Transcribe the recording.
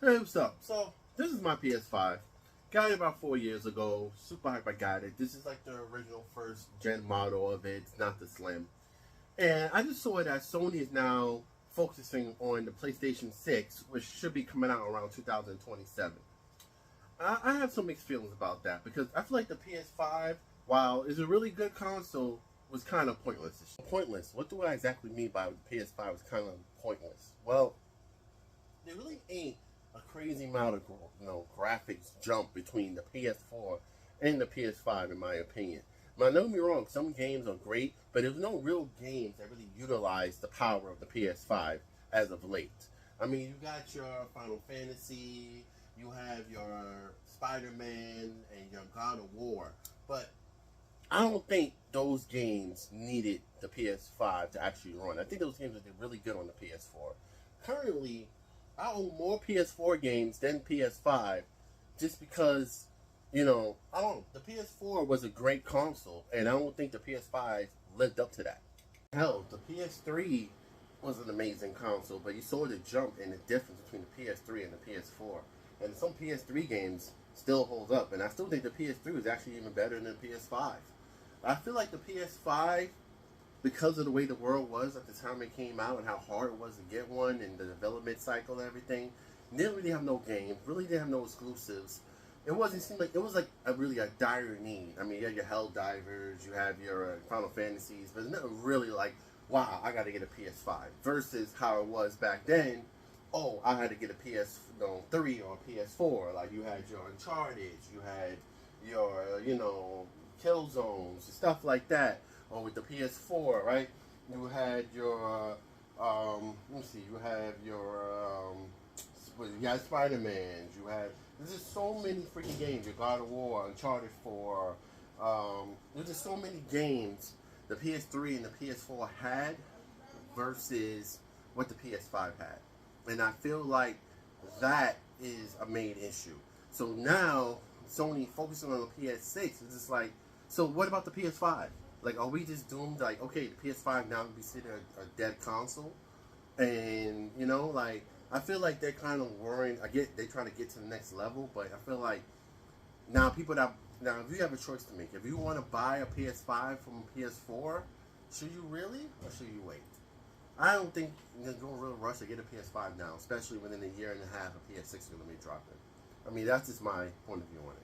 Hey, what's up? So, this is my PS5. Got it about 4 years ago. Super hype I got it. This is like the original first gen model of it. It's not the Slim. And I just saw that Sony is now focusing on the PlayStation 6, which should be coming out around 2027. I have some mixed feelings about that because I feel like the PS5, while is a really good console, was kind of pointless. Pointless. What do I exactly mean by the PS5 was kind of pointless? Well, there really ain't a crazy amount of graphics jump between the PS4 and the PS5 in my opinion. Now, don't get me wrong, some games are great, but there's no real games that really utilize the power of the PS5 as of late. I mean, you got your Final Fantasy, you have your Spider-Man, and your God of War, but I don't think those games needed the PS5 to actually run. I think those games are really good on the PS4. Currently, I own more PS4 games than PS5 just because, I don't know. The PS4 was a great console, and I don't think the PS5 lived up to that. Hell, the PS3 was an amazing console, but you saw the jump and the difference between the PS3 and the PS4. And some PS3 games still hold up, and I still think the PS3 is actually even better than the PS5. I feel like the PS5, because of the way the world was at the time it came out and how hard it was to get one and the development cycle and everything, didn't really have no games, really didn't have no exclusives. It seemed like it was like a dire need. I mean, you had your Helldivers, you have your Final Fantasies, but it's not really like, wow, I got to get a PS5 versus how it was back then. Oh, I had to get a PS3 or a PS4. Like you had your Uncharted, you had your kill zones and stuff like that. Or with the PS4, right? You had your let me see, you have your you had Spider-Man, there's just so many freaking games, your God of War, Uncharted 4, there's just so many games the PS3 and the PS4 had versus what the PS5 had. And I feel like that is a main issue. So now Sony focusing on the PS6 is just like, so what about the PS5? Like, are we just doomed? Like, okay, the PS5 now can be considered a dead console, and like I feel like they're kind of worrying. I get they're trying to get to the next level, but I feel like now if you have a choice to make, if you want to buy a PS5 from a PS4, should you really or should you wait? I don't think there's no real rush to get a PS5 now, especially within a year and a half a PS6 is going to be dropping. I mean, that's just my point of view on it.